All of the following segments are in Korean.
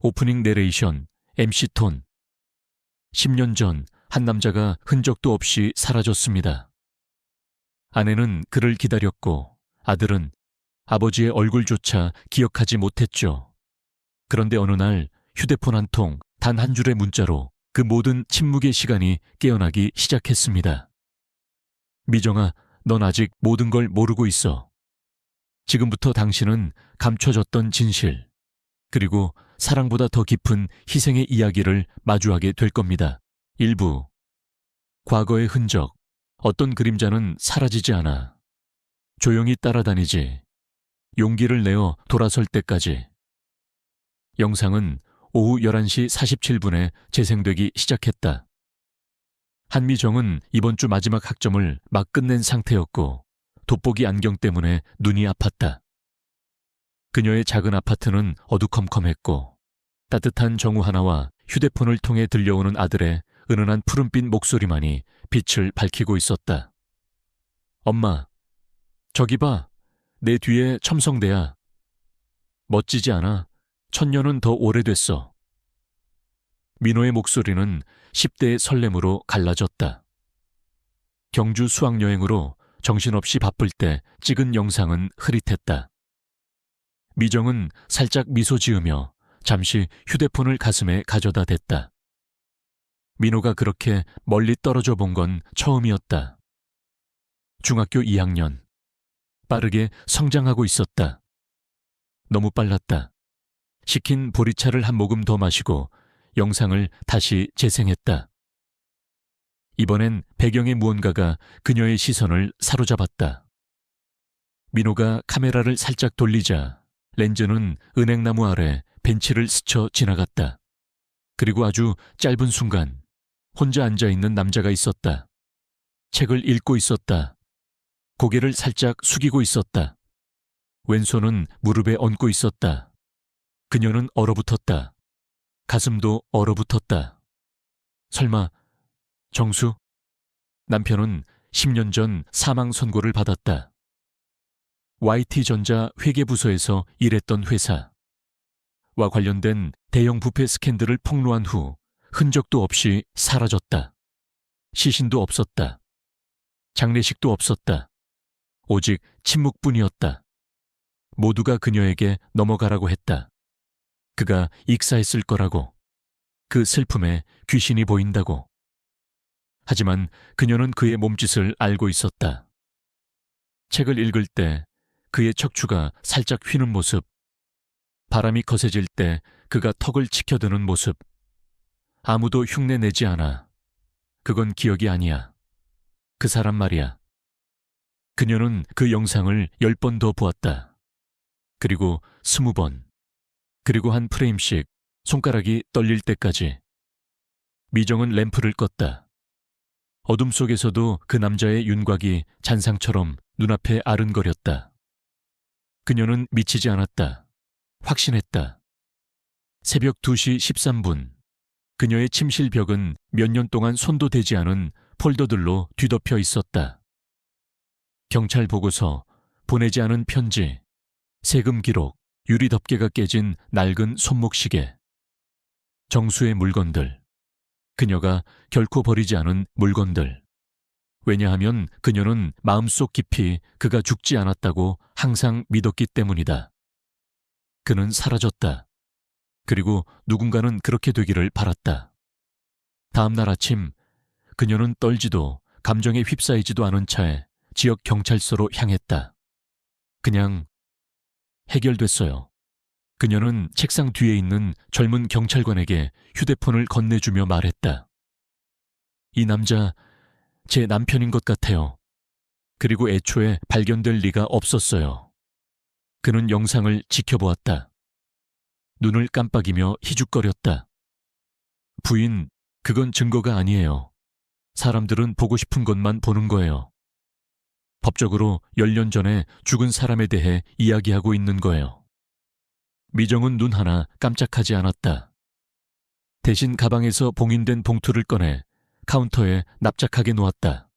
오프닝 내레이션, MC톤. 10년 전 한 남자가 흔적도 없이 사라졌습니다. 아내는 그를 기다렸고 아들은 아버지의 얼굴조차 기억하지 못했죠. 그런데 어느 날 휴대폰 한 통, 단 한 줄의 문자로 그 모든 침묵의 시간이 깨어나기 시작했습니다. 미정아, 넌 아직 모든 걸 모르고 있어. 지금부터 당신은 감춰졌던 진실, 그리고 사랑보다 더 깊은 희생의 이야기를 마주하게 될 겁니다. 일부. 과거의 흔적, 어떤 그림자는 사라지지 않아. 조용히 따라다니지. 용기를 내어 돌아설 때까지. 영상은 오후 11시 47분에 재생되기 시작했다. 한미정은 이번 주 마지막 학점을 막 끝낸 상태였고 돋보기 안경 때문에 눈이 아팠다. 그녀의 작은 아파트는 어두컴컴했고 따뜻한 정우 하나와 휴대폰을 통해 들려오는 아들의 은은한 푸른빛 목소리만이 빛을 밝히고 있었다. 엄마, 저기 봐. 내 뒤에 첨성대야. 멋지지 않아? 1000년은 더 오래됐어. 민호의 목소리는 10대의 설렘으로 갈라졌다. 경주 수학여행으로 정신없이 바쁠 때 찍은 영상은 흐릿했다. 미정은 살짝 미소 지으며 잠시 휴대폰을 가슴에 가져다 댔다. 민호가 그렇게 멀리 떨어져 본 건 처음이었다. 중학교 2학년. 빠르게 성장하고 있었다. 너무 빨랐다. 시킨 보리차를 한 모금 더 마시고 영상을 다시 재생했다. 이번엔 배경의 무언가가 그녀의 시선을 사로잡았다. 민호가 카메라를 살짝 돌리자 렌즈는 은행나무 아래 벤치를 스쳐 지나갔다. 그리고 아주 짧은 순간 혼자 앉아있는 남자가 있었다. 책을 읽고 있었다. 고개를 살짝 숙이고 있었다. 왼손은 무릎에 얹고 있었다. 그녀는 얼어붙었다. 가슴도 얼어붙었다. 설마 정수? 남편은 10년 전 사망 선고를 받았다. YT전자 회계부서에서 일했던 회사와 관련된 대형 부패 스캔들을 폭로한 후 흔적도 없이 사라졌다. 시신도 없었다. 장례식도 없었다. 오직 침묵뿐이었다. 모두가 그녀에게 넘어가라고 했다. 그가 익사했을 거라고. 그 슬픔에 귀신이 보인다고. 하지만 그녀는 그의 몸짓을 알고 있었다. 책을 읽을 때 그의 척추가 살짝 휘는 모습, 바람이 거세질 때 그가 턱을 치켜드는 모습. 아무도 흉내내지 않아. 그건 기억이 아니야. 그 사람 말이야. 그녀는 그 영상을 10번 더 보았다. 그리고 20번. 그리고 한 프레임씩 손가락이 떨릴 때까지. 미정은 램프를 껐다. 어둠 속에서도 그 남자의 윤곽이 잔상처럼 눈앞에 아른거렸다. 그녀는 미치지 않았다. 확신했다. 새벽 2시 13분. 그녀의 침실 벽은 몇 년 동안 손도 대지 않은 폴더들로 뒤덮여 있었다. 경찰 보고서, 보내지 않은 편지, 세금 기록, 유리 덮개가 깨진 낡은 손목시계. 정수의 물건들. 그녀가 결코 버리지 않은 물건들. 왜냐하면 그녀는 마음속 깊이 그가 죽지 않았다고 항상 믿었기 때문이다. 그는 사라졌다. 그리고 누군가는 그렇게 되기를 바랐다. 다음 날 아침 그녀는 떨지도 감정에 휩싸이지도 않은 차에 지역 경찰서로 향했다. 그냥 해결됐어요. 그녀는 책상 뒤에 있는 젊은 경찰관에게 휴대폰을 건네주며 말했다. 이 남자 제 남편인 것 같아요. 그리고 애초에 발견될 리가 없었어요. 그는 영상을 지켜보았다. 눈을 깜빡이며 희죽거렸다. 부인, 그건 증거가 아니에요. 사람들은 보고 싶은 것만 보는 거예요. 법적으로 10년 전에 죽은 사람에 대해 이야기하고 있는 거예요. 미정은 눈 하나 깜짝하지 않았다. 대신 가방에서 봉인된 봉투를 꺼내 카운터에 납작하게 놓았다.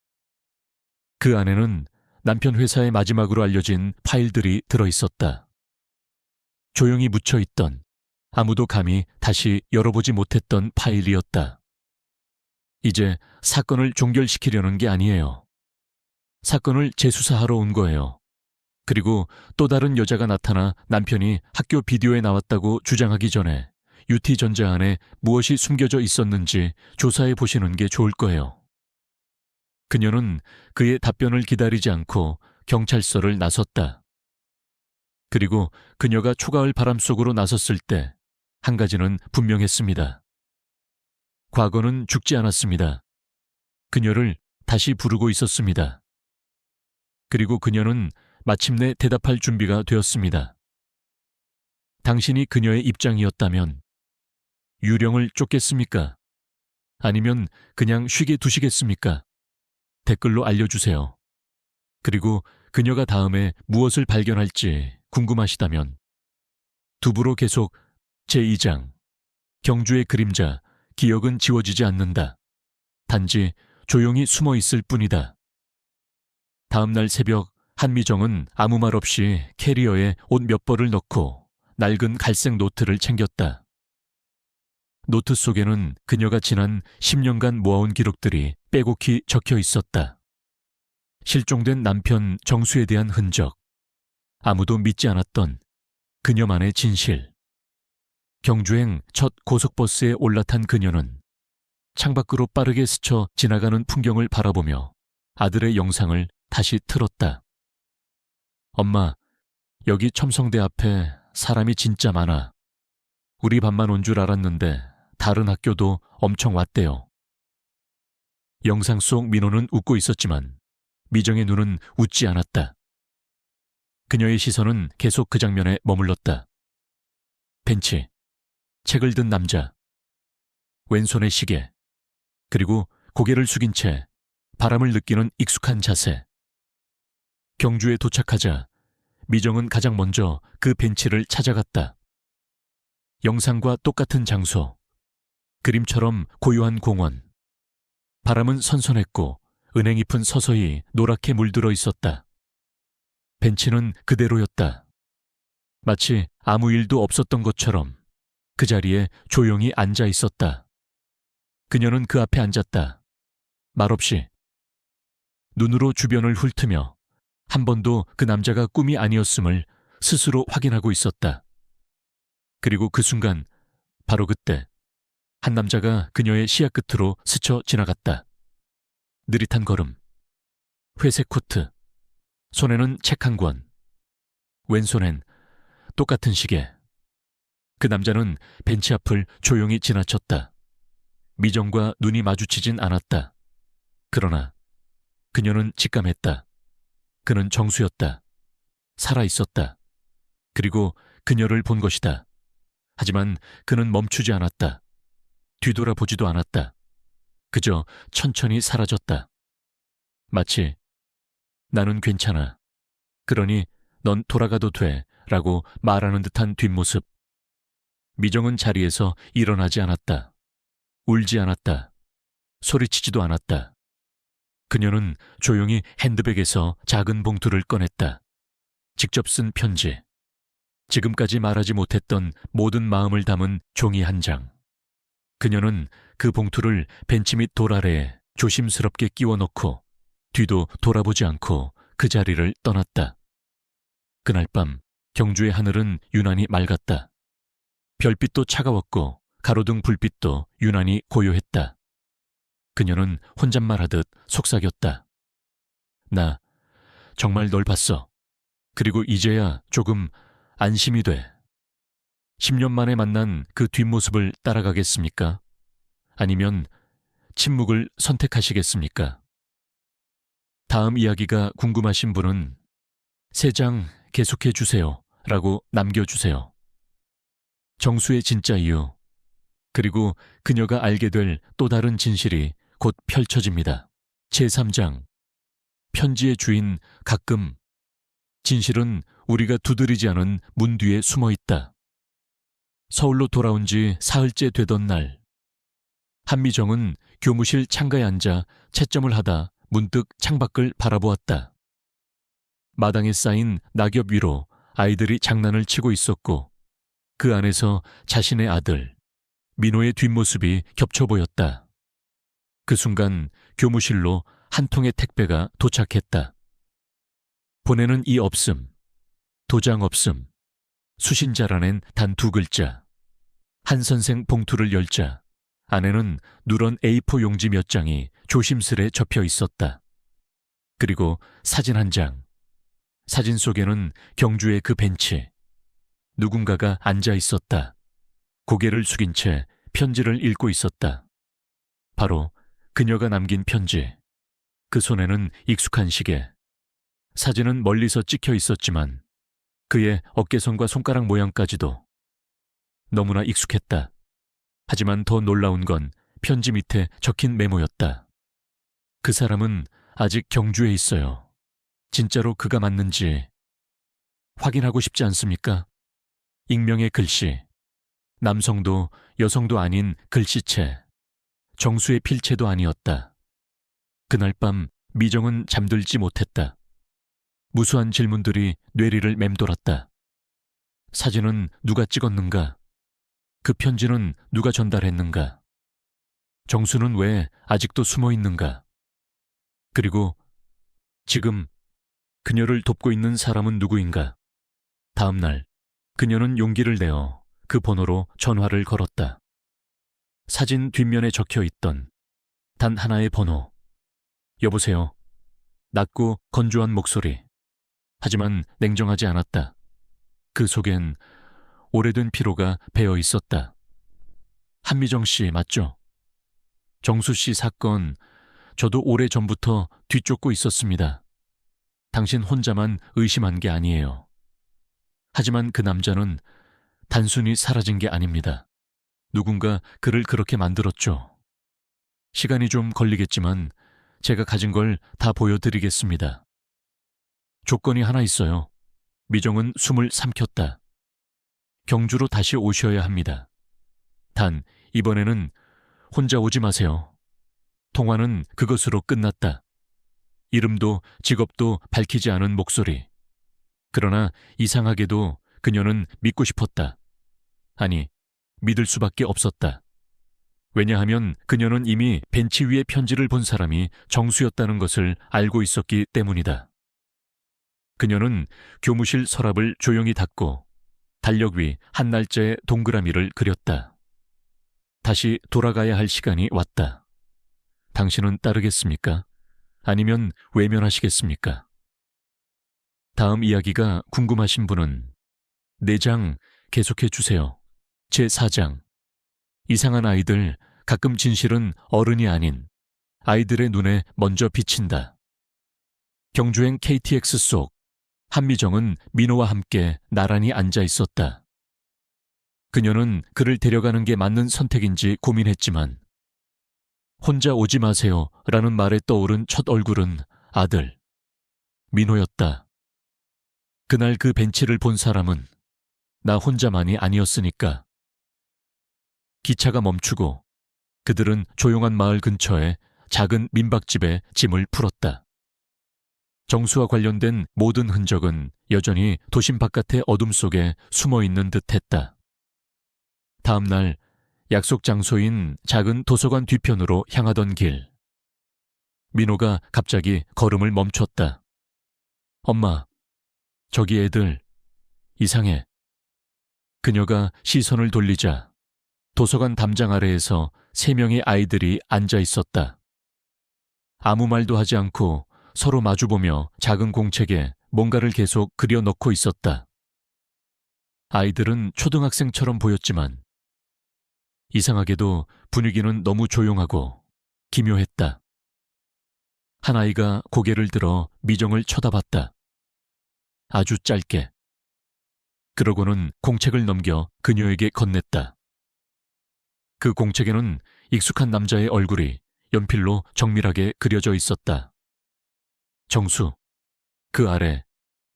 그 안에는 남편 회사의 마지막으로 알려진 파일들이 들어있었다. 조용히 묻혀있던, 아무도 감히 다시 열어보지 못했던 파일이었다. 이제 사건을 종결시키려는 게 아니에요. 사건을 재수사하러 온 거예요. 그리고 또 다른 여자가 나타나 남편이 학교 비디오에 나왔다고 주장하기 전에 UT전자 안에 무엇이 숨겨져 있었는지 조사해 보시는 게 좋을 거예요. 그녀는 그의 답변을 기다리지 않고 경찰서를 나섰다. 그리고 그녀가 초가을 바람 속으로 나섰을 때 한 가지는 분명했습니다. 과거는 죽지 않았습니다. 그녀를 다시 부르고 있었습니다. 그리고 그녀는 마침내 대답할 준비가 되었습니다. 당신이 그녀의 입장이었다면 유령을 쫓겠습니까? 아니면 그냥 쉬게 두시겠습니까? 댓글로 알려주세요. 그리고 그녀가 다음에 무엇을 발견할지 궁금하시다면 두부로 계속 제2장 경주의 그림자 기억은 지워지지 않는다. 단지 조용히 숨어 있을 뿐이다. 다음 날 새벽 한미정은 아무 말 없이 캐리어에 옷 몇 벌을 넣고 낡은 갈색 노트를 챙겼다. 노트 속에는 그녀가 지난 10년간 모아온 기록들이 빼곡히 적혀 있었다. 실종된 남편 정수에 대한 흔적, 아무도 믿지 않았던 그녀만의 진실. 경주행 첫 고속버스에 올라탄 그녀는 창밖으로 빠르게 스쳐 지나가는 풍경을 바라보며 아들의 영상을 다시 틀었다. 엄마, 여기 첨성대 앞에 사람이 진짜 많아. 우리 반만 온 줄 알았는데 다른 학교도 엄청 왔대요. 영상 속 민호는 웃고 있었지만 미정의 눈은 웃지 않았다. 그녀의 시선은 계속 그 장면에 머물렀다. 벤치, 책을 든 남자, 왼손에 시계, 그리고 고개를 숙인 채 바람을 느끼는 익숙한 자세. 경주에 도착하자 미정은 가장 먼저 그 벤치를 찾아갔다. 영상과 똑같은 장소, 그림처럼 고요한 공원. 바람은 선선했고 은행잎은 서서히 노랗게 물들어 있었다. 벤치는 그대로였다. 마치 아무 일도 없었던 것처럼 그 자리에 조용히 앉아 있었다. 그녀는 그 앞에 앉았다. 말없이. 눈으로 주변을 훑으며 한 번도 그 남자가 꿈이 아니었음을 스스로 확인하고 있었다. 그리고 그 순간, 바로 그때 한 남자가 그녀의 시야 끝으로 스쳐 지나갔다. 느릿한 걸음, 회색 코트, 손에는 책 한 권, 왼손엔 똑같은 시계. 그 남자는 벤치 앞을 조용히 지나쳤다. 미정과 눈이 마주치진 않았다. 그러나 그녀는 직감했다. 그는 정수였다. 살아있었다. 그리고 그녀를 본 것이다. 하지만 그는 멈추지 않았다. 뒤돌아보지도 않았다. 그저 천천히 사라졌다. 마치 나는 괜찮아. 그러니 넌 돌아가도 돼 라고 말하는 듯한 뒷모습. 미정은 자리에서 일어나지 않았다. 울지 않았다. 소리치지도 않았다. 그녀는 조용히 핸드백에서 작은 봉투를 꺼냈다. 직접 쓴 편지. 지금까지 말하지 못했던 모든 마음을 담은 종이 한 장. 그녀는 그 봉투를 벤치 밑 돌 아래에 조심스럽게 끼워 넣고 뒤도 돌아보지 않고 그 자리를 떠났다. 그날 밤 경주의 하늘은 유난히 맑았다. 별빛도 차가웠고 가로등 불빛도 유난히 고요했다. 그녀는 혼잣말하듯 속삭였다. 나 정말 널 봤어. 그리고 이제야 조금 안심이 돼. 10년 만에 만난 그 뒷모습을 따라가겠습니까? 아니면 침묵을 선택하시겠습니까? 다음 이야기가 궁금하신 분은 3장 계속해 주세요 라고 남겨주세요. 정수의 진짜 이유, 그리고 그녀가 알게 될 또 다른 진실이 곧 펼쳐집니다. 제3장, 편지의 주인 가끔. 진실은 우리가 두드리지 않은 문 뒤에 숨어 있다. 서울로 돌아온 지 사흘째 되던 날, 한미정은 교무실 창가에 앉아 채점을 하다 문득 창밖을 바라보았다. 마당에 쌓인 낙엽 위로 아이들이 장난을 치고 있었고 그 안에서 자신의 아들 민호의 뒷모습이 겹쳐 보였다. 그 순간 교무실로 한 통의 택배가 도착했다. 보내는 이 없음, 도장 없음, 수신자라는 단 2글자. 한 선생 봉투를 열자 안에는 누런 A4 용지 몇 장이 조심스레 접혀 있었다. 그리고 사진 한 장. 사진 속에는 경주의 그 벤치. 누군가가 앉아 있었다. 고개를 숙인 채 편지를 읽고 있었다. 바로 그녀가 남긴 편지. 그 손에는 익숙한 시계. 사진은 멀리서 찍혀 있었지만 그의 어깨선과 손가락 모양까지도 너무나 익숙했다. 하지만 더 놀라운 건 편지 밑에 적힌 메모였다. 그 사람은 아직 경주에 있어요. 진짜로 그가 맞는지 확인하고 싶지 않습니까? 익명의 글씨. 남성도 여성도 아닌 글씨체. 정수의 필체도 아니었다. 그날 밤 미정은 잠들지 못했다. 무수한 질문들이 뇌리를 맴돌았다. 사진은 누가 찍었는가? 그 편지는 누가 전달했는가? 정수는 왜 아직도 숨어 있는가? 그리고 지금 그녀를 돕고 있는 사람은 누구인가? 다음 날 그녀는 용기를 내어 그 번호로 전화를 걸었다. 사진 뒷면에 적혀 있던 단 하나의 번호. 여보세요. 낮고 건조한 목소리. 하지만 냉정하지 않았다. 그 속엔 오래된 피로가 배어 있었다. 한미정 씨 맞죠? 정수 씨 사건 저도 오래전부터 뒤쫓고 있었습니다. 당신 혼자만 의심한 게 아니에요. 하지만 그 남자는 단순히 사라진 게 아닙니다. 누군가 그를 그렇게 만들었죠. 시간이 좀 걸리겠지만 제가 가진 걸 다 보여드리겠습니다. 조건이 하나 있어요. 미정은 숨을 삼켰다. 경주로 다시 오셔야 합니다. 단 이번에는 혼자 오지 마세요. 통화는 그것으로 끝났다. 이름도 직업도 밝히지 않은 목소리. 그러나 이상하게도 그녀는 믿고 싶었다. 아니, 믿을 수밖에 없었다. 왜냐하면 그녀는 이미 벤치 위의 편지를 본 사람이 정수였다는 것을 알고 있었기 때문이다. 그녀는 교무실 서랍을 조용히 닫고 달력 위 한 날짜의 동그라미를 그렸다. 다시 돌아가야 할 시간이 왔다. 당신은 따르겠습니까? 아니면 외면하시겠습니까? 다음 이야기가 궁금하신 분은 4장 계속해 주세요. 제4장. 이상한 아이들, 가끔 진실은 어른이 아닌 아이들의 눈에 먼저 비친다. 경주행 KTX 속 한미정은 민호와 함께 나란히 앉아 있었다. 그녀는 그를 데려가는 게 맞는 선택인지 고민했지만 혼자 오지 마세요 라는 말에 떠오른 첫 얼굴은 아들, 민호였다. 그날 그 벤치를 본 사람은 나 혼자만이 아니었으니까. 기차가 멈추고 그들은 조용한 마을 근처에 작은 민박집에 짐을 풀었다. 정수와 관련된 모든 흔적은 여전히 도심 바깥의 어둠 속에 숨어있는 듯했다. 다음 날 약속 장소인 작은 도서관 뒤편으로 향하던 길. 민호가 갑자기 걸음을 멈췄다. 엄마, 저기 애들 이상해. 그녀가 시선을 돌리자 도서관 담장 아래에서 3명의 아이들이 앉아 있었다. 아무 말도 하지 않고 서로 마주보며 작은 공책에 뭔가를 계속 그려 넣고 있었다. 아이들은 초등학생처럼 보였지만 이상하게도 분위기는 너무 조용하고 기묘했다. 한 아이가 고개를 들어 미정을 쳐다봤다. 아주 짧게. 그러고는 공책을 넘겨 그녀에게 건넸다. 그 공책에는 익숙한 남자의 얼굴이 연필로 정밀하게 그려져 있었다. 정수. 그 아래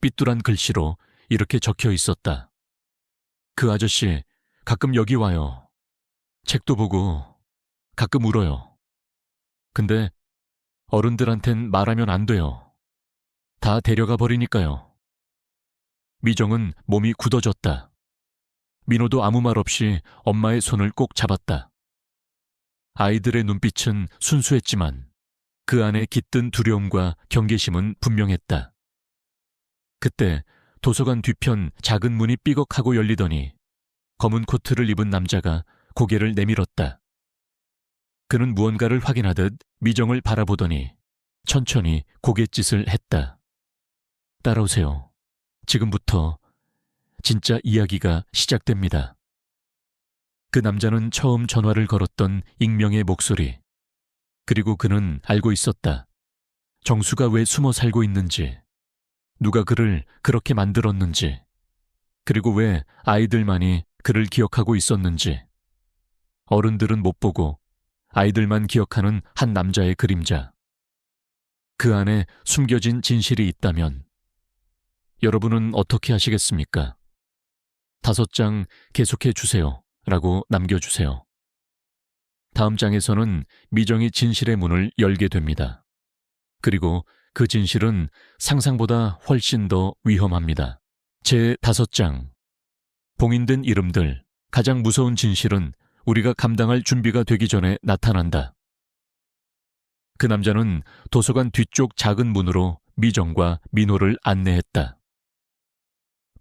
삐뚤한 글씨로 이렇게 적혀 있었다. 그 아저씨 가끔 여기 와요. 책도 보고 가끔 울어요. 근데 어른들한텐 말하면 안 돼요. 다 데려가 버리니까요. 미정은 몸이 굳어졌다. 민호도 아무 말 없이 엄마의 손을 꼭 잡았다. 아이들의 눈빛은 순수했지만 그 안에 깃든 두려움과 경계심은 분명했다. 그때 도서관 뒤편 작은 문이 삐걱하고 열리더니 검은 코트를 입은 남자가 고개를 내밀었다. 그는 무언가를 확인하듯 미정을 바라보더니 천천히 고갯짓을 했다. 따라오세요. 지금부터 진짜 이야기가 시작됩니다. 그 남자는 처음 전화를 걸었던 익명의 목소리. 그리고 그는 알고 있었다. 정수가 왜 숨어 살고 있는지, 누가 그를 그렇게 만들었는지, 그리고 왜 아이들만이 그를 기억하고 있었는지. 어른들은 못 보고 아이들만 기억하는 한 남자의 그림자. 그 안에 숨겨진 진실이 있다면 여러분은 어떻게 하시겠습니까? 5장 계속해 주세요. 라고 남겨주세요. 다음 장에서는 미정이 진실의 문을 열게 됩니다. 그리고 그 진실은 상상보다 훨씬 더 위험합니다. 제5장. 봉인된 이름들. 가장 무서운 진실은 우리가 감당할 준비가 되기 전에 나타난다. 그 남자는 도서관 뒤쪽 작은 문으로 미정과 민호를 안내했다.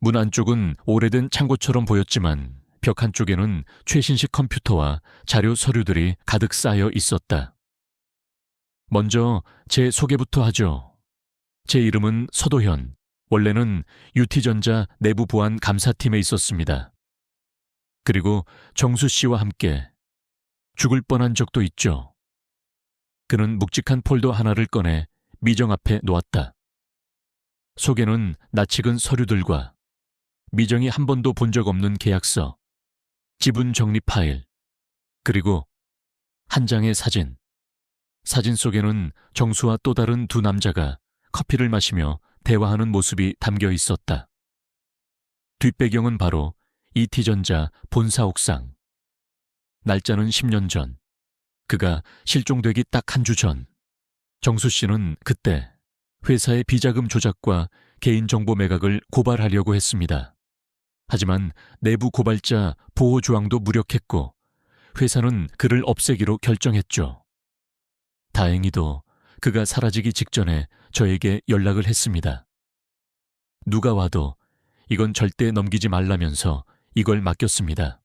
문 안쪽은 오래된 창고처럼 보였지만 벽 한쪽에는 최신식 컴퓨터와 자료 서류들이 가득 쌓여 있었다. 먼저 제 소개부터 하죠. 제 이름은 서도현. 원래는 UT전자 내부 보안 감사팀에 있었습니다. 그리고 정수 씨와 함께 죽을 뻔한 적도 있죠. 그는 묵직한 폴더 하나를 꺼내 미정 앞에 놓았다. 속에는 낯익은 서류들과 미정이 한 번도 본 적 없는 계약서, 지분 정리 파일, 그리고 한 장의 사진. 사진 속에는 정수와 또 다른 두 남자가 커피를 마시며 대화하는 모습이 담겨 있었다. 뒷배경은 바로 ET전자 본사 옥상. 날짜는 10년 전. 그가 실종되기 딱 한 주 전. 정수 씨는 그때 회사의 비자금 조작과 개인정보 매각을 고발하려고 했습니다. 하지만 내부 고발자 보호 조항도 무력했고 회사는 그를 없애기로 결정했죠. 다행히도 그가 사라지기 직전에 저에게 연락을 했습니다. 누가 와도 이건 절대 넘기지 말라면서 이걸 맡겼습니다.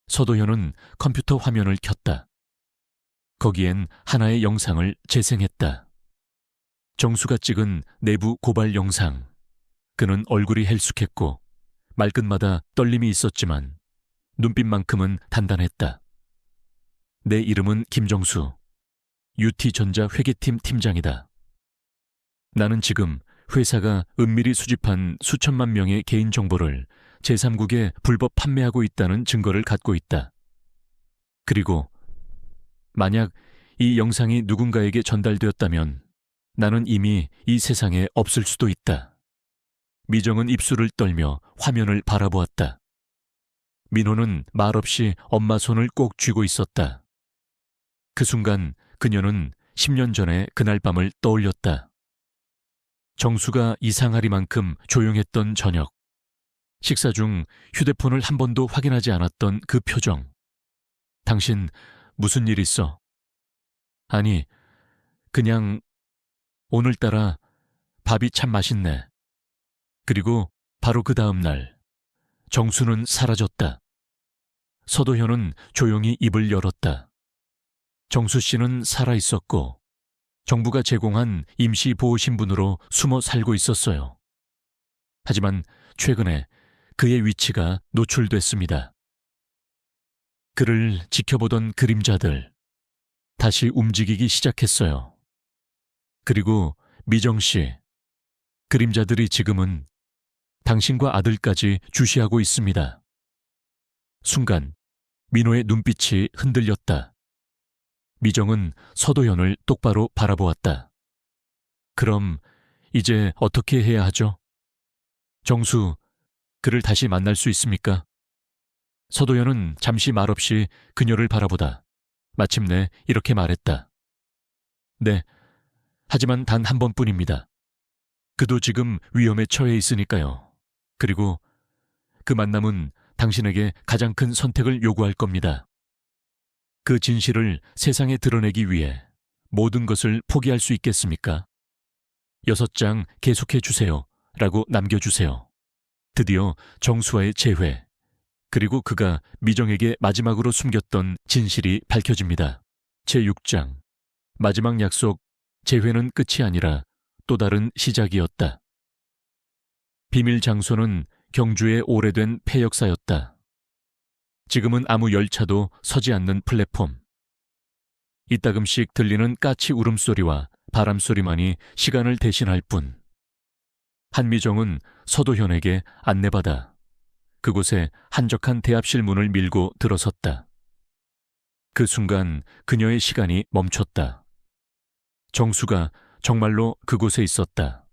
서도현은 컴퓨터 화면을 켰다. 거기엔 하나의 영상을 재생했다. 정수가 찍은 내부 고발 영상. 그는 얼굴이 헬쑥했고 말끝마다 떨림이 있었지만 눈빛만큼은 단단했다. 내 이름은 김정수. UT전자 회계팀 팀장이다. 나는 지금 회사가 은밀히 수집한 수천만 명의 개인정보를 제3국에 불법 판매하고 있다는 증거를 갖고 있다. 그리고 만약 이 영상이 누군가에게 전달되었다면 나는 이미 이 세상에 없을 수도 있다. 미정은 입술을 떨며 화면을 바라보았다. 민호는 말없이 엄마 손을 꼭 쥐고 있었다. 그 순간 그녀는 10년 전에 그날 밤을 떠올렸다. 정수가 이상하리만큼 조용했던 저녁. 식사 중 휴대폰을 한 번도 확인하지 않았던 그 표정. 당신 무슨 일 있어? 아니, 그냥 오늘따라 밥이 참 맛있네. 그리고 바로 그 다음 날 정수는 사라졌다. 서도현은 조용히 입을 열었다. 정수 씨는 살아있었고 정부가 제공한 임시보호신분으로 숨어 살고 있었어요. 하지만 최근에 그의 위치가 노출됐습니다. 그를 지켜보던 그림자들 다시 움직이기 시작했어요. 그리고 미정 씨, 그림자들이 지금은 당신과 아들까지 주시하고 있습니다. 순간 민호의 눈빛이 흔들렸다. 미정은 서도현을 똑바로 바라보았다. 그럼 이제 어떻게 해야 하죠? 정수, 그를 다시 만날 수 있습니까? 서도현은 잠시 말없이 그녀를 바라보다 마침내 이렇게 말했다. 네, 하지만 단 한 번뿐입니다. 그도 지금 위험에 처해 있으니까요. 그리고 그 만남은 당신에게 가장 큰 선택을 요구할 겁니다. 그 진실을 세상에 드러내기 위해 모든 것을 포기할 수 있겠습니까? 6장 계속해 주세요. 라고 남겨주세요. 드디어 정수와의 재회, 그리고 그가 미정에게 마지막으로 숨겼던 진실이 밝혀집니다. 제6장 마지막 약속, 재회는 끝이 아니라 또 다른 시작이었다. 비밀 장소는 경주의 오래된 폐역사였다. 지금은 아무 열차도 서지 않는 플랫폼. 이따금씩 들리는 까치 울음소리와 바람소리만이 시간을 대신할 뿐. 한미정은 서도현에게 안내받아 그곳에 한적한 대합실 문을 밀고 들어섰다. 그 순간 그녀의 시간이 멈췄다. 정수가 정말로 그곳에 있었다.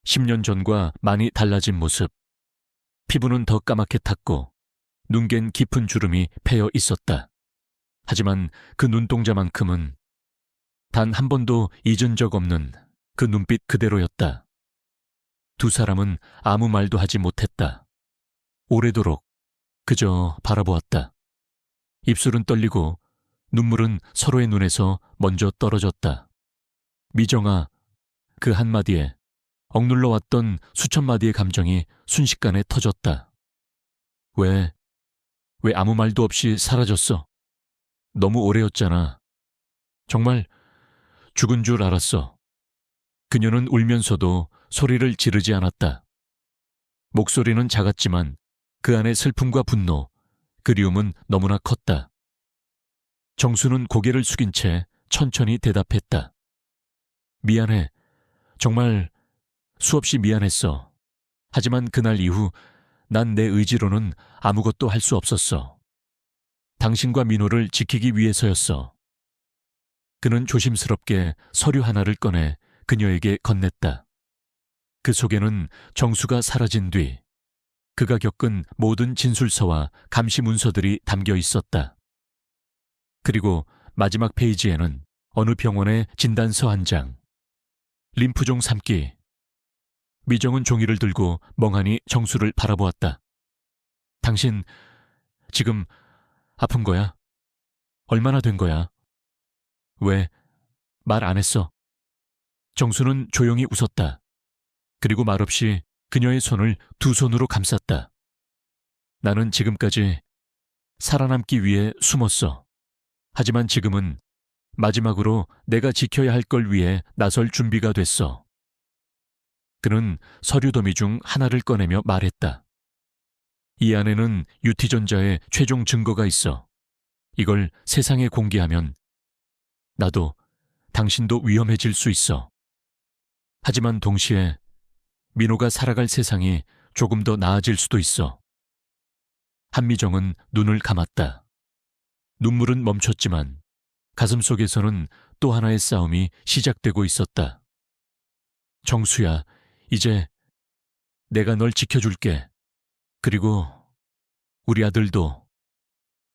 10년 전과 많이 달라진 모습. 피부는 더 까맣게 탔고 눈겐 깊은 주름이 패여 있었다. 하지만 그 눈동자만큼은 단 한 번도 잊은 적 없는 그 눈빛 그대로였다. 두 사람은 아무 말도 하지 못했다. 오래도록 그저 바라보았다. 입술은 떨리고 눈물은 서로의 눈에서 먼저 떨어졌다. 미정아, 그 한마디에 억눌러 왔던 수천 마디의 감정이 순식간에 터졌다. 왜 아무 말도 없이 사라졌어? 너무 오래였잖아. 정말 죽은 줄 알았어. 그녀는 울면서도 소리를 지르지 않았다. 목소리는 작았지만 그 안에 슬픔과 분노, 그리움은 너무나 컸다. 정수는 고개를 숙인 채 천천히 대답했다. 미안해. 정말 수없이 미안했어. 하지만 그날 이후 난 내 의지로는 아무것도 할 수 없었어. 당신과 민호를 지키기 위해서였어. 그는 조심스럽게 서류 하나를 꺼내 그녀에게 건넸다. 그 속에는 정수가 사라진 뒤 그가 겪은 모든 진술서와 감시 문서들이 담겨 있었다. 그리고 마지막 페이지에는 어느 병원의 진단서 한 장. 림프종 3기. 미정은 종이를 들고 멍하니 정수를 바라보았다. 당신 지금 아픈 거야? 얼마나 된 거야? 왜 말 안 했어? 정수는 조용히 웃었다. 그리고 말없이 그녀의 손을 두 손으로 감쌌다. 나는 지금까지 살아남기 위해 숨었어. 하지만 지금은 마지막으로 내가 지켜야 할 걸 위해 나설 준비가 됐어. 그는 서류 더미 중 하나를 꺼내며 말했다. 이 안에는 유티전자의 최종 증거가 있어. 이걸 세상에 공개하면 나도 당신도 위험해질 수 있어. 하지만 동시에 민호가 살아갈 세상이 조금 더 나아질 수도 있어. 한미정은 눈을 감았다. 눈물은 멈췄지만 가슴 속에서는 또 하나의 싸움이 시작되고 있었다. 정수야, 이제 내가 널 지켜줄게. 그리고 우리 아들도.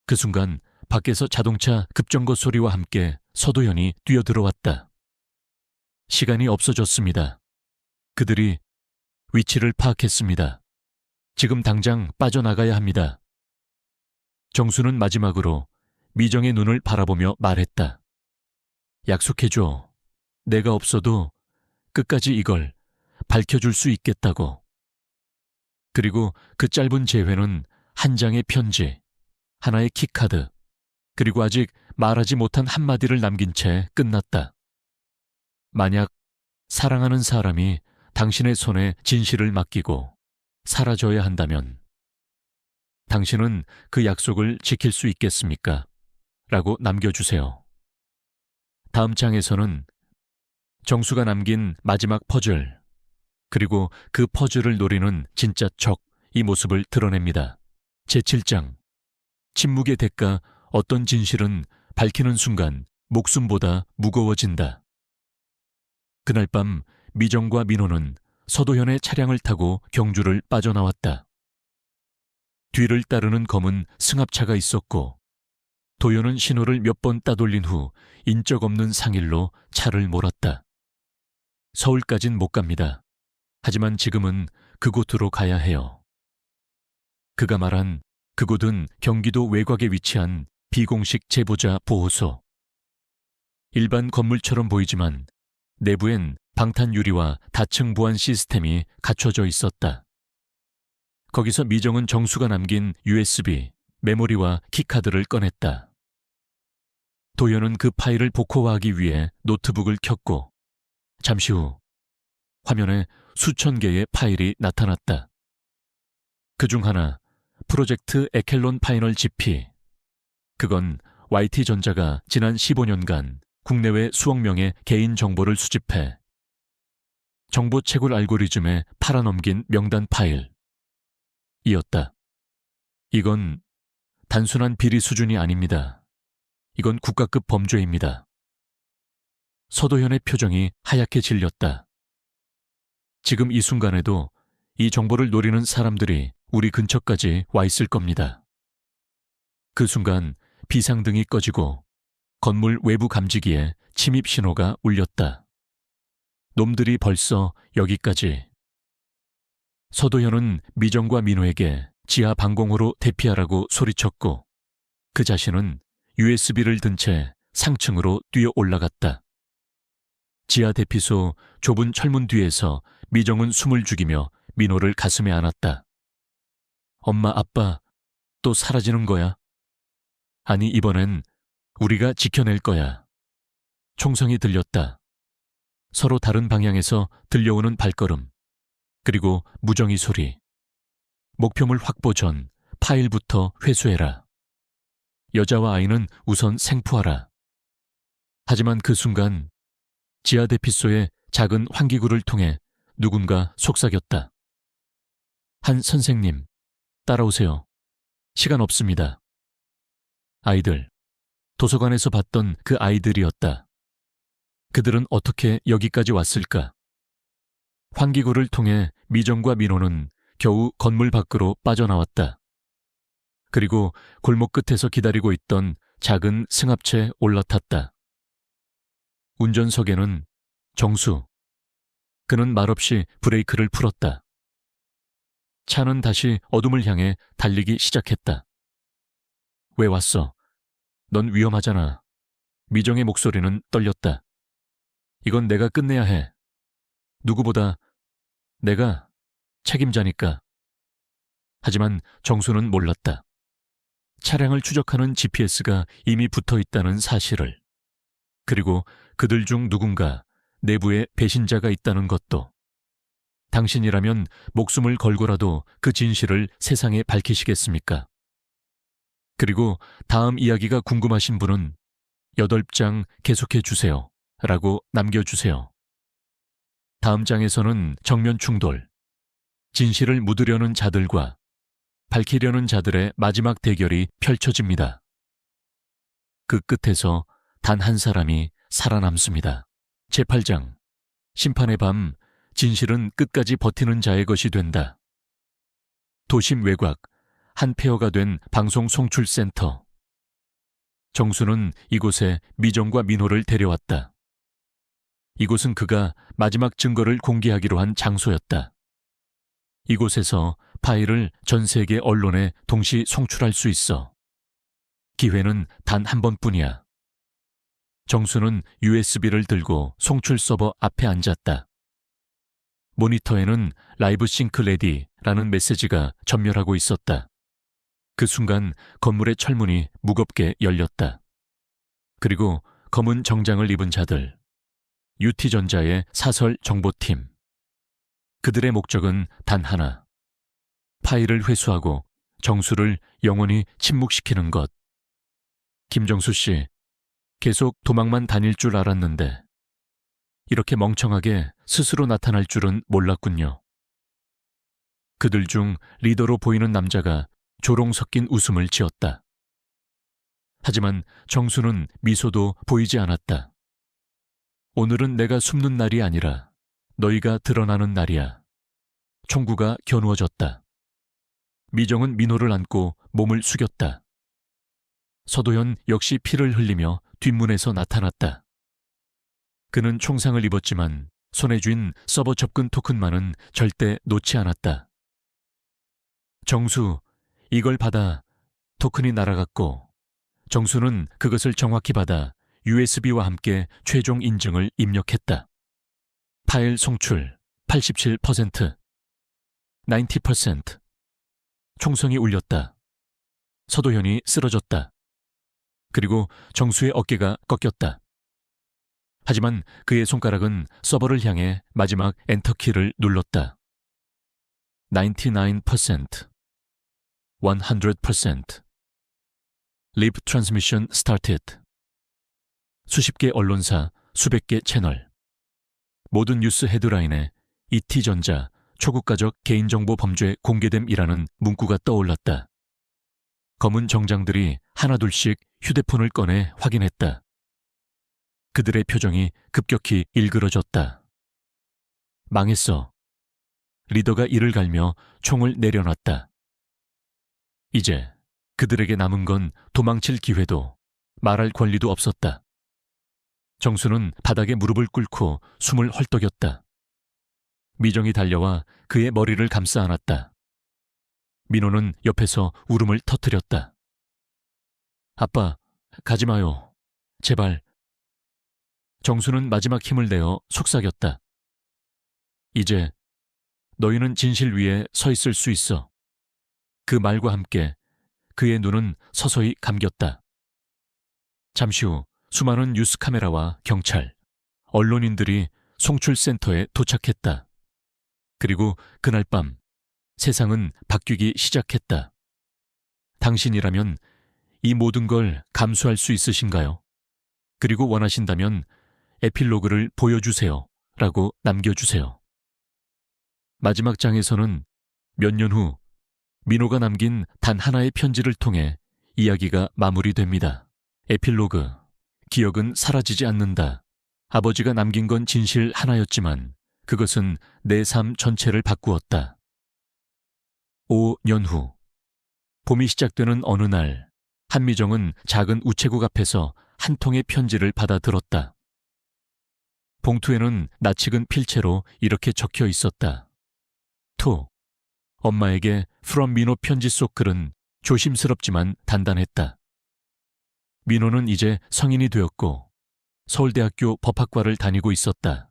그 순간 밖에서 자동차 급정거 소리와 함께 서도현이 뛰어들어왔다. 시간이 없어졌습니다. 그들이 위치를 파악했습니다. 지금 당장 빠져나가야 합니다. 정수는 마지막으로 미정의 눈을 바라보며 말했다. 약속해줘. 내가 없어도 끝까지 이걸 밝혀줄 수 있겠다고. 그리고 그 짧은 재회는 한 장의 편지, 하나의 키카드, 그리고 아직 말하지 못한 한마디를 남긴 채 끝났다. 만약 사랑하는 사람이 당신의 손에 진실을 맡기고 사라져야 한다면 당신은 그 약속을 지킬 수 있겠습니까? 라고 남겨주세요. 다음 장에서는 정수가 남긴 마지막 퍼즐, 그리고 그 퍼즐을 노리는 진짜 적, 이 모습을 드러냅니다. 제7장. 침묵의 대가, 어떤 진실은 밝히는 순간 목숨보다 무거워진다. 그날 밤 미정과 민호는 서도현의 차량을 타고 경주를 빠져나왔다. 뒤를 따르는 검은 승합차가 있었고 도요는 신호를 몇 번 따돌린 후 인적 없는 상일로 차를 몰았다. 서울까진 못 갑니다. 하지만 지금은 그곳으로 가야 해요. 그가 말한 그곳은 경기도 외곽에 위치한 비공식 제보자 보호소. 일반 건물처럼 보이지만 내부엔 방탄 유리와 다층 보안 시스템이 갖춰져 있었다. 거기서 미정은 정수가 남긴 USB, 메모리와 키카드를 꺼냈다. 도연은 그 파일을 복호화하기 위해 노트북을 켰고 잠시 후 화면에 수천 개의 파일이 나타났다. 그중 하나, 프로젝트 에켈론 파이널 GP. 그건 YT전자가 지난 15년간 국내외 수억 명의 개인 정보를 수집해 정보 채굴 알고리즘에 팔아넘긴 명단 파일이었다. 이건 단순한 비리 수준이 아닙니다. 이건 국가급 범죄입니다. 서도현의 표정이 하얗게 질렸다. 지금 이 순간에도 이 정보를 노리는 사람들이 우리 근처까지 와 있을 겁니다. 그 순간 비상등이 꺼지고 건물 외부 감지기에 침입 신호가 울렸다. 놈들이 벌써 여기까지. 서도현은 미정과 민호에게 지하 방공호로 대피하라고 소리쳤고 그 자신은 USB를 든 채 상층으로 뛰어 올라갔다. 지하 대피소 좁은 철문 뒤에서 미정은 숨을 죽이며 민호를 가슴에 안았다. 엄마, 아빠, 또 사라지는 거야? 아니, 이번엔 우리가 지켜낼 거야. 총성이 들렸다. 서로 다른 방향에서 들려오는 발걸음, 그리고 무정의 소리. 목표물 확보 전 파일부터 회수해라. 여자와 아이는 우선 생포하라. 하지만 그 순간 지하 대피소의 작은 환기구를 통해 누군가 속삭였다. 한 선생님, 따라오세요. 시간 없습니다. 아이들, 도서관에서 봤던 그 아이들이었다. 그들은 어떻게 여기까지 왔을까? 환기구를 통해 미정과 민호는 겨우 건물 밖으로 빠져나왔다. 그리고 골목 끝에서 기다리고 있던 작은 승합차에 올라탔다. 운전석에는 정수. 그는 말없이 브레이크를 풀었다. 차는 다시 어둠을 향해 달리기 시작했다. 왜 왔어? 넌 위험하잖아. 미정의 목소리는 떨렸다. 이건 내가 끝내야 해. 누구보다 내가 책임자니까. 하지만 정수는 몰랐다. 차량을 추적하는 GPS가 이미 붙어 있다는 사실을. 그리고 그들 중 누군가 내부에 배신자가 있다는 것도. 당신이라면 목숨을 걸고라도 그 진실을 세상에 밝히시겠습니까? 그리고 다음 이야기가 궁금하신 분은 8장 계속해 주세요. 라고 남겨주세요. 다음 장에서는 정면 충돌, 진실을 묻으려는 자들과 밝히려는 자들의 마지막 대결이 펼쳐집니다. 그 끝에서 단 한 사람이 살아남습니다. 제8장, 심판의 밤, 진실은 끝까지 버티는 자의 것이 된다. 도심 외곽, 한 폐허가 된 방송 송출센터. 정수는 이곳에 미정과 민호를 데려왔다. 이곳은 그가 마지막 증거를 공개하기로 한 장소였다. 이곳에서 파일을 전 세계 언론에 동시 송출할 수 있어. 기회는 단 한 번뿐이야. 정수는 USB를 들고 송출 서버 앞에 앉았다. 모니터에는 라이브 싱크 레디라는 메시지가 전멸하고 있었다. 그 순간 건물의 철문이 무겁게 열렸다. 그리고 검은 정장을 입은 자들, UT전자의 사설 정보팀. 그들의 목적은 단 하나. 파일을 회수하고 정수를 영원히 침묵시키는 것. 김정수 씨, 계속 도망만 다닐 줄 알았는데 이렇게 멍청하게 스스로 나타날 줄은 몰랐군요. 그들 중 리더로 보이는 남자가 조롱 섞인 웃음을 지었다. 하지만 정수는 미소도 보이지 않았다. 오늘은 내가 숨는 날이 아니라 너희가 드러나는 날이야. 총구가 겨누어졌다. 미정은 민호를 안고 몸을 숙였다. 서도현 역시 피를 흘리며 뒷문에서 나타났다. 그는 총상을 입었지만 손에 쥔 서버 접근 토큰만은 절대 놓지 않았다. 정수, 이걸 받아 토큰이 날아갔고 정수는 그것을 정확히 받아 USB와 함께 최종 인증을 입력했다. 파일 송출 87%, 90%. 총성이 울렸다. 서도현이 쓰러졌다. 그리고 정수의 어깨가 꺾였다. 하지만 그의 손가락은 서버를 향해 마지막 엔터키를 눌렀다. 99%, 100%. Live transmission started. 수십 개 언론사, 수백 개 채널. 모든 뉴스 헤드라인에 ET전자, 초국가적 개인정보 범죄 공개됨이라는 문구가 떠올랐다. 검은 정장들이 하나둘씩 휴대폰을 꺼내 확인했다. 그들의 표정이 급격히 일그러졌다. 망했어. 리더가 이를 갈며 총을 내려놨다. 이제 그들에게 남은 건 도망칠 기회도 말할 권리도 없었다. 정수는 바닥에 무릎을 꿇고 숨을 헐떡였다. 미정이 달려와 그의 머리를 감싸 안았다. 민호는 옆에서 울음을 터뜨렸다. 아빠, 가지 마요. 제발. 정수는 마지막 힘을 내어 속삭였다. 이제 너희는 진실 위에 서 있을 수 있어. 그 말과 함께 그의 눈은 서서히 감겼다. 잠시 후 수많은 뉴스 카메라와 경찰, 언론인들이 송출센터에 도착했다. 그리고 그날 밤 세상은 바뀌기 시작했다. 당신이라면 이 모든 걸 감수할 수 있으신가요? 그리고 원하신다면 에필로그를 보여주세요. 라고 남겨주세요. 마지막 장에서는 몇 년 후 민호가 남긴 단 하나의 편지를 통해 이야기가 마무리됩니다. 에필로그, 기억은 사라지지 않는다. 아버지가 남긴 건 진실 하나였지만 그것은 내 삶 전체를 바꾸었다. 5년 후, 봄이 시작되는 어느 날, 한미정은 작은 우체국 앞에서 한 통의 편지를 받아 들었다. 봉투에는 낯익은 필체로 이렇게 적혀 있었다. 투, 엄마에게 from 민호 편지 속 글은 조심스럽지만 단단했다. 민호는 이제 성인이 되었고 서울대학교 법학과를 다니고 있었다.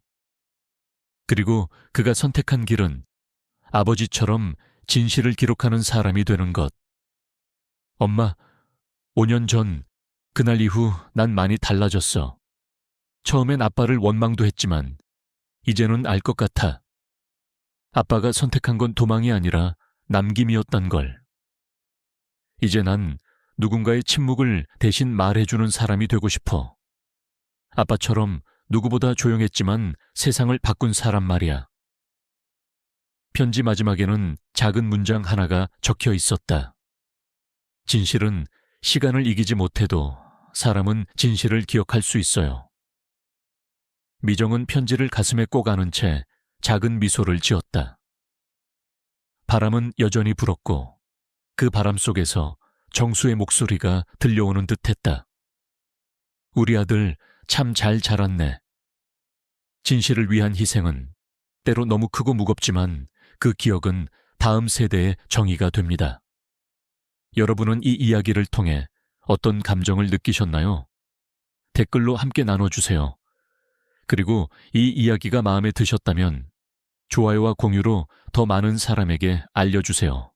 그리고 그가 선택한 길은 아버지처럼 진실을 기록하는 사람이 되는 것. 엄마, 5년 전 그날 이후 난 많이 달라졌어. 처음엔 아빠를 원망도 했지만 이제는 알 것 같아. 아빠가 선택한 건 도망이 아니라 남김이었단 걸. 이제 난 누군가의 침묵을 대신 말해주는 사람이 되고 싶어. 아빠처럼 누구보다 조용했지만 세상을 바꾼 사람 말이야. 편지 마지막에는 작은 문장 하나가 적혀 있었다. 진실은 시간을 이기지 못해도 사람은 진실을 기억할 수 있어요. 미정은 편지를 가슴에 꼭 안은 채 작은 미소를 지었다. 바람은 여전히 불었고 그 바람 속에서 정수의 목소리가 들려오는 듯했다. 우리 아들 참 잘 자랐네. 진실을 위한 희생은 때로 너무 크고 무겁지만 그 기억은 다음 세대의 정의가 됩니다. 여러분은 이 이야기를 통해 어떤 감정을 느끼셨나요? 댓글로 함께 나눠주세요. 그리고 이 이야기가 마음에 드셨다면 좋아요와 공유로 더 많은 사람에게 알려주세요.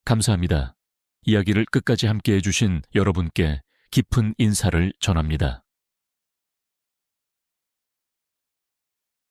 감사합니다. 이야기를 끝까지 함께 해주신 여러분께 깊은 인사를 전합니다.